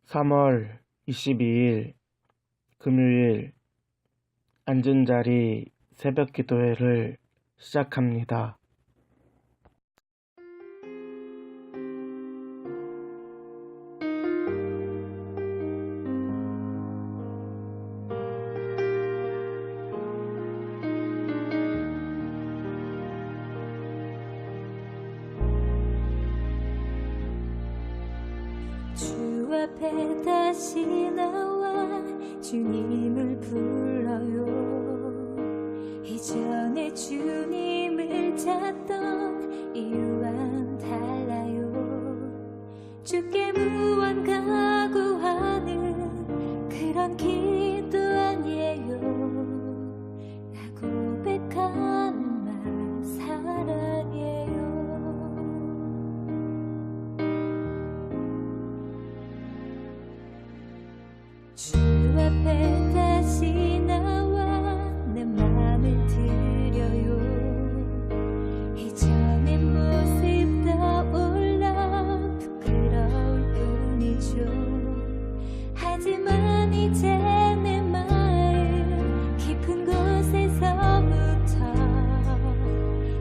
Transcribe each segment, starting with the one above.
3월 22일 금요일 앉은 자리 새벽 기도회를 시작합니다. 주 앞에 다시 나와 주님을 불러요. 이전에 주님을 찾던 이유와는 달라요. 주께 무언가고 하는 그런 기도 아니에요. 나 고백하는 말 사랑해요. 주 앞에 다시 나와 내 맘을 드려요. 이전의 모습 떠올라 부끄러울 뿐이죠. 하지만 이제 내 마음 깊은 곳에서부터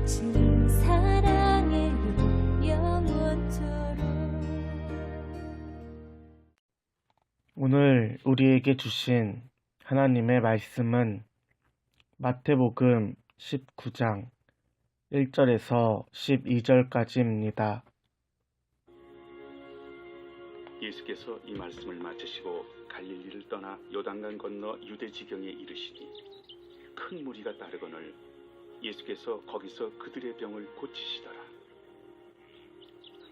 주님 사랑해요 영원토록. 오늘 우리에게 주신 하나님의 말씀은 마태복음 19장 1절에서 12절까지입니다. 예수께서 이 말씀을 마치시고 갈릴리를 떠나 요단강 건너 유대 지경에 이르시니 큰 무리가 따르거늘 예수께서 거기서 그들의 병을 고치시더라.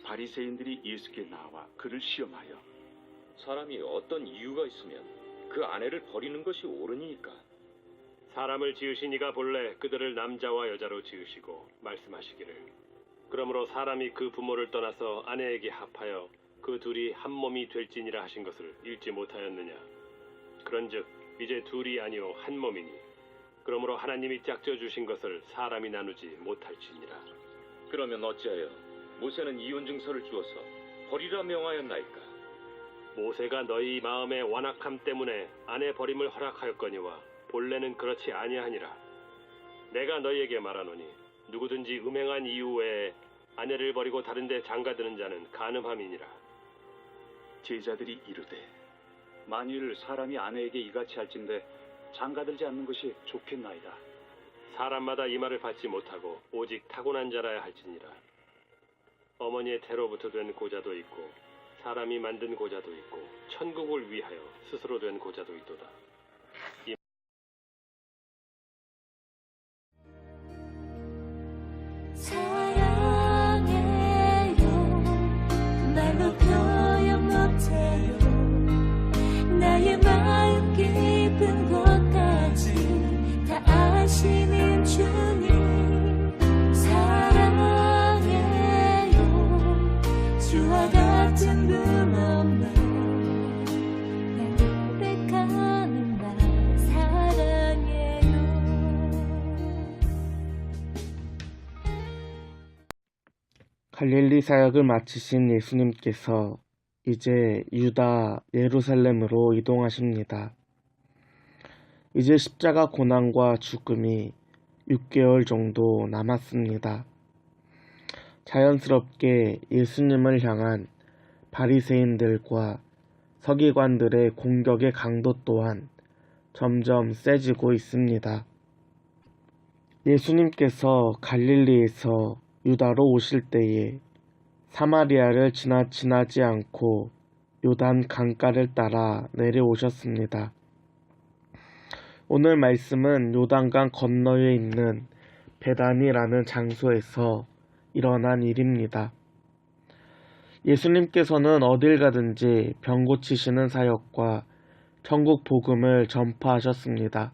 바리새인들이 예수께 나와 그를 시험하여 사람이 어떤 이유가 있으면 그 아내를 버리는 것이 옳으니까? 사람을 지으신 이가 본래 그들을 남자와 여자로 지으시고 말씀하시기를 그러므로 사람이 그 부모를 떠나서 아내에게 합하여 그 둘이 한 몸이 될지니라 하신 것을 읽지 못하였느냐. 그런즉 이제 둘이 아니요 한 몸이니 그러므로 하나님이 짝져 주신 것을 사람이 나누지 못할지니라. 그러면 어찌하여 모세는 이혼 증서를 주어서 버리라 명하였나이까? 모세가 너희 마음의 완악함 때문에 아내 버림을 허락하였거니와 본래는 그렇지 아니하니라. 내가 너희에게 말하노니 누구든지 음행한 이유 외에 아내를 버리고 다른 데 장가드는 자는 간음함이니라. 제자들이 이르되 만일 사람이 아내에게 이같이 할진대 장가들지 않는 것이 좋겠나이다. 사람마다 이 말을 받지 못하고 오직 타고난 자라야 할지니라. 어머니의 태로부터 된 고자도 있고 사람이 만든 고자도 있고 천국을 위하여 스스로 된 고자도 있도다. 사랑해요 말로 표현 못해요. 나의 마음 깊은 곳까지 다 아시는 주님 사랑해요. 주와 같은 분 없네. 날 고백하는 날 사랑해요. 갈릴리 사역을 마치신 예수님께서 이제 유다 예루살렘으로 이동하십니다. 이제 십자가 고난과 죽음이 6개월 정도 남았습니다. 자연스럽게 예수님을 향한 바리새인들과 서기관들의 공격의 강도 또한 점점 세지고 있습니다. 예수님께서 갈릴리에서 유다로 오실 때에 사마리아를 지나지 않고 요단 강가를 따라 내려오셨습니다. 오늘 말씀은 요단강 건너에 있는 베다니라는 장소에서 일어난 일입니다. 예수님께서는 어딜 가든지 병 고치시는 사역과 천국 복음을 전파하셨습니다.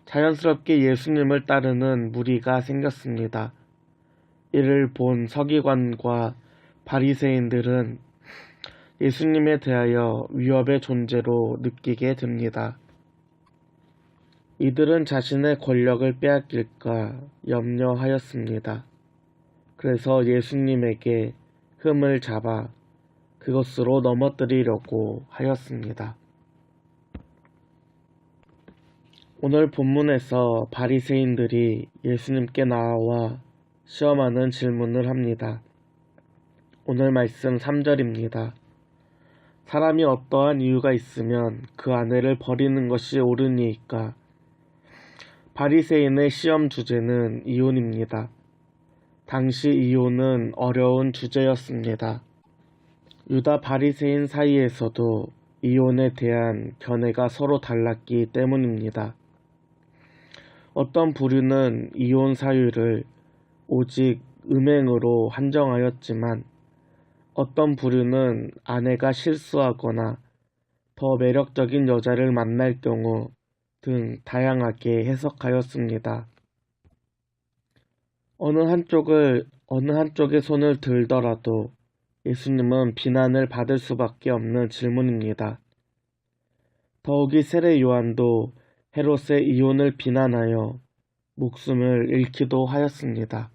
자연스럽게 예수님을 따르는 무리가 생겼습니다. 이를 본 서기관과 바리새인들은 예수님에 대하여 위협의 존재로 느끼게 됩니다. 이들은 자신의 권력을 빼앗길까 염려하였습니다. 그래서 예수님에게 흠을 잡아 그 그것으로 넘어뜨리려고 하였습니다. 오늘 본문에서 바리새인들이 예수님께 나와 시험하는 질문을 합니다. 오늘 말씀 3절입니다. 사람이 어떠한 이유가 있으면 그 아내를 버리는 것이 옳으니이까? 바리새인의 시험 주제는 이혼입니다. 당시 이혼은 어려운 주제였습니다. 유다 바리새인 사이에서도 이혼에 대한 견해가 서로 달랐기 때문입니다. 어떤 부류는 이혼 사유를 오직 음행으로 한정하였지만 어떤 부류는 아내가 실수하거나 더 매력적인 여자를 만날 경우 등 다양하게 해석하였습니다. 어느 한쪽에 손을 들더라도 예수님은 비난을 받을 수밖에 없는 질문입니다. 더욱이 세례 요한도 헤롯의 이혼을 비난하여 목숨을 잃기도 하였습니다.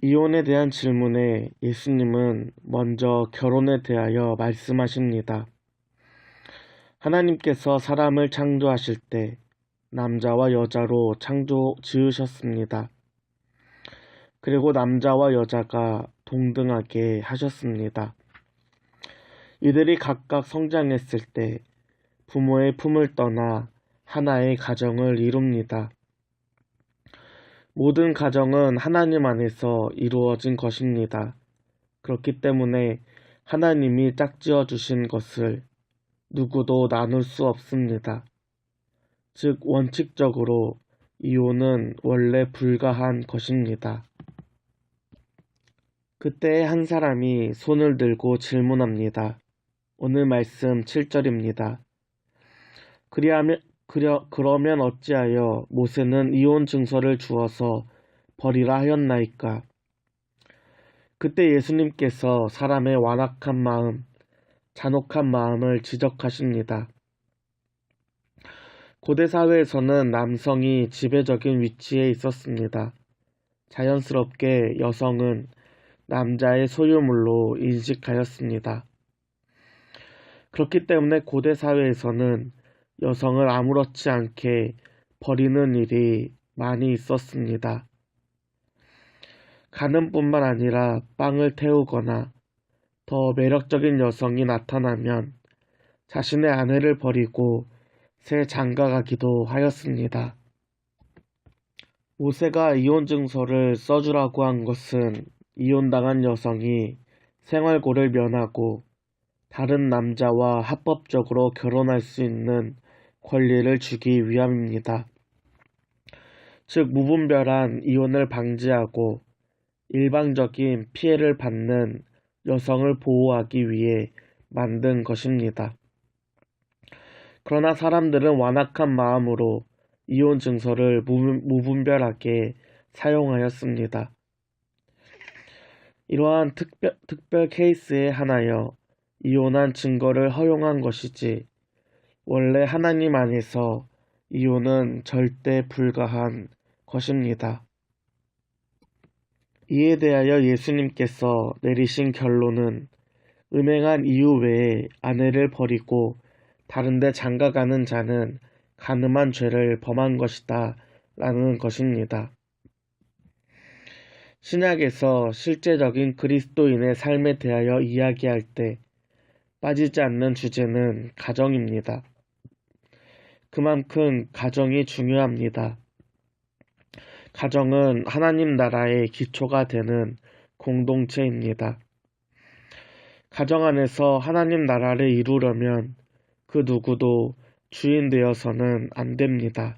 이혼에 대한 질문에 예수님은 먼저 결혼에 대하여 말씀하십니다. 하나님께서 사람을 창조하실 때 남자와 여자로 지으셨습니다. 그리고 남자와 여자가 동등하게 하셨습니다. 이들이 각각 성장했을 때 부모의 품을 떠나 하나의 가정을 이룹니다. 모든 가정은 하나님 안에서 이루어진 것입니다. 그렇기 때문에 하나님이 짝지어 주신 것을 누구도 나눌 수 없습니다. 즉 원칙적으로 이혼은 원래 불가한 것입니다. 그때 한 사람이 손을 들고 질문합니다. 오늘 말씀 7절입니다. 그러면 어찌하여 모세는 이혼 증서를 주어서 버리라 하였나이까? 그때 예수님께서 사람의 완악한 마음, 잔혹한 마음을 지적하십니다. 고대 사회에서는 남성이 지배적인 위치에 있었습니다. 자연스럽게 여성은 남자의 소유물로 인식하였습니다. 그렇기 때문에 고대 사회에서는 여성을 아무렇지 않게 버리는 일이 많이 있었습니다. 가는뿐만 아니라 빵을 태우거나 더 매력적인 여성이 나타나면 자신의 아내를 버리고 새 장가가기도 하였습니다. 모세가 이혼 증서를 써주라고 한 것은 이혼당한 여성이 생활고를 면하고 다른 남자와 합법적으로 결혼할 수 있는 권리를 주기 위함입니다. 즉 무분별한 이혼을 방지하고 일방적인 피해를 받는 여성을 보호하기 위해 만든 것입니다. 그러나 사람들은 완악한 마음으로 이혼 증서를 무분별하게 사용하였습니다. 이러한 특별 케이스에 한하여 이혼한 증거를 허용한 것이지 원래 하나님 안에서 이혼은 절대 불가한 것입니다. 이에 대하여 예수님께서 내리신 결론은 음행한 이유 외에 아내를 버리고 다른데 장가가는 자는 간음한 죄를 범한 것이다 라는 것입니다. 신약에서 실제적인 그리스도인의 삶에 대하여 이야기할 때 빠지지 않는 주제는 가정입니다. 그만큼 가정이 중요합니다. 가정은 하나님 나라의 기초가 되는 공동체입니다. 가정 안에서 하나님 나라를 이루려면 그 누구도 주인 되어서는 안 됩니다.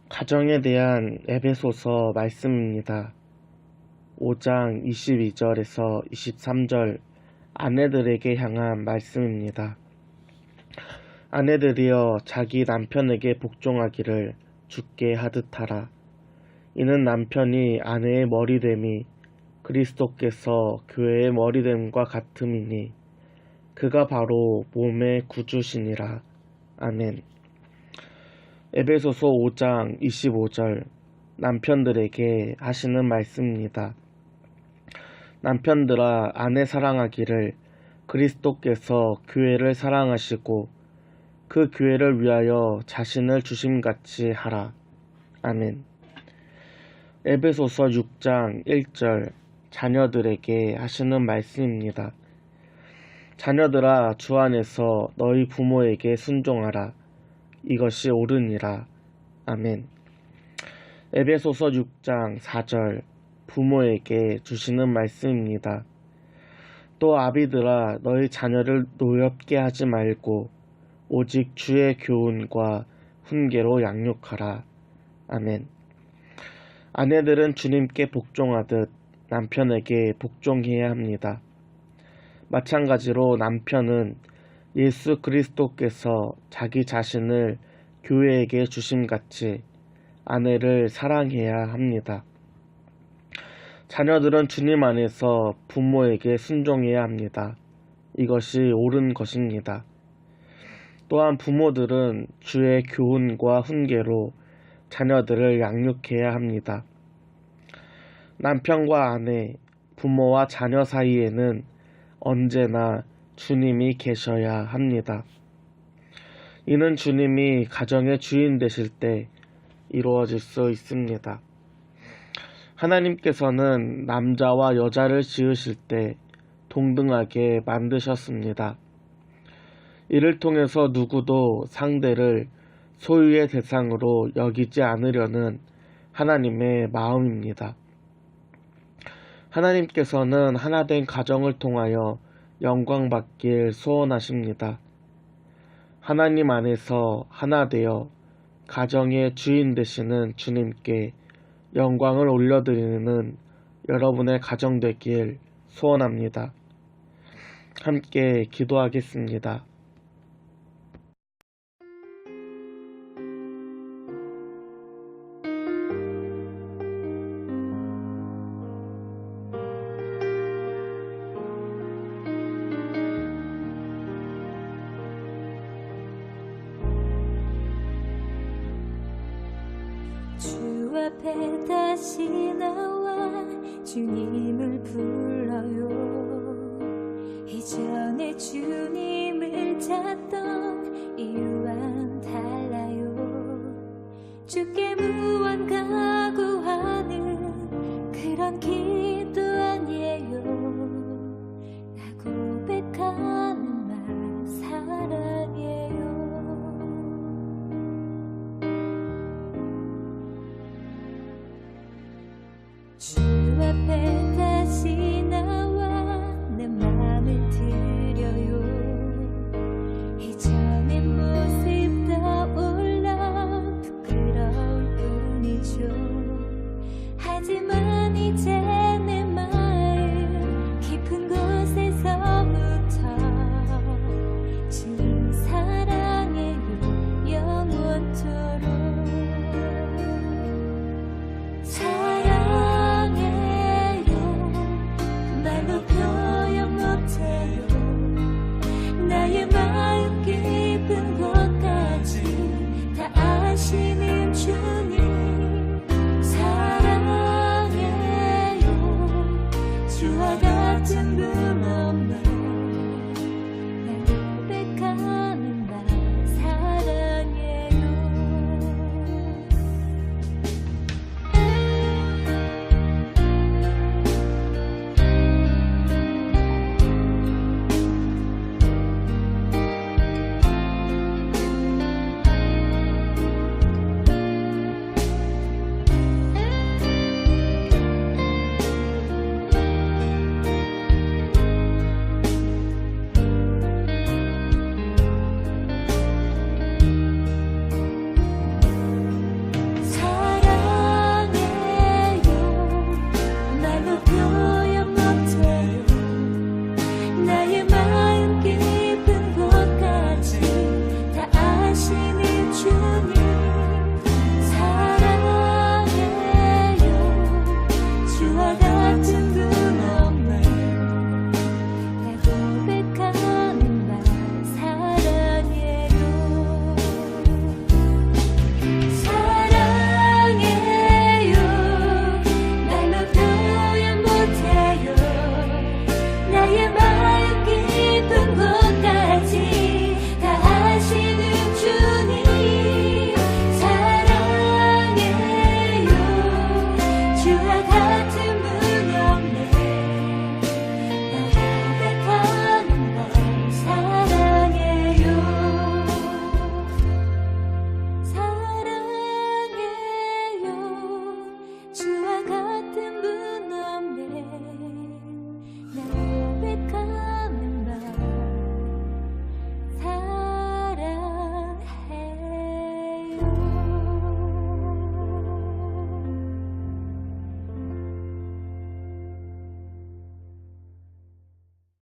가정에 대한 에베소서 말씀입니다. 5장 22절에서 23절 아내들에게 향한 말씀입니다. 아내들이여 자기 남편에게 복종하기를 주께 하듯 하라. 이는 남편이 아내의 머리됨이 그리스도께서 교회의 머리됨과 같음이니 그가 바로 몸의 구주시니라. 아멘. 에베소서 5장 25절 남편들에게 하시는 말씀입니다. 남편들아 아내 사랑하기를 그리스도께서 교회를 사랑하시고 그 교회를 위하여 자신을 주심같이 하라. 아멘. 에베소서 6장 1절 자녀들에게 하시는 말씀입니다. 자녀들아 주 안에서 너희 부모에게 순종하라. 이것이 옳으니라. 아멘. 에베소서 6장 4절 부모에게 주시는 말씀입니다. 또 아비들아 너희 자녀를 노엽게 하지 말고 오직 주의 교훈과 훈계로 양육하라. 아멘. 아내들은 주님께 복종하듯 남편에게 복종해야 합니다. 마찬가지로 남편은 예수 그리스도께서 자기 자신을 교회에게 주심같이 아내를 사랑해야 합니다. 자녀들은 주님 안에서 부모에게 순종해야 합니다. 이것이 옳은 것입니다. 또한 부모들은 주의 교훈과 훈계로 자녀들을 양육해야 합니다. 남편과 아내, 부모와 자녀 사이에는 언제나 주님이 계셔야 합니다. 이는 주님이 가정의 주인 되실 때 이루어질 수 있습니다. 하나님께서는 남자와 여자를 지으실 때 동등하게 만드셨습니다. 이를 통해서 누구도 상대를 소유의 대상으로 여기지 않으려는 하나님의 마음입니다. 하나님께서는 하나된 가정을 통하여 영광받길 소원하십니다. 하나님 안에서 하나 되어 가정의 주인 되시는 주님께 영광을 올려드리는 여러분의 가정 되길 소원합니다. 함께 기도하겠습니다. 주 앞에 다시 나와 주님을 불러요. 이전에 주님을 찾던 이유와는 달라요. 주께 무언가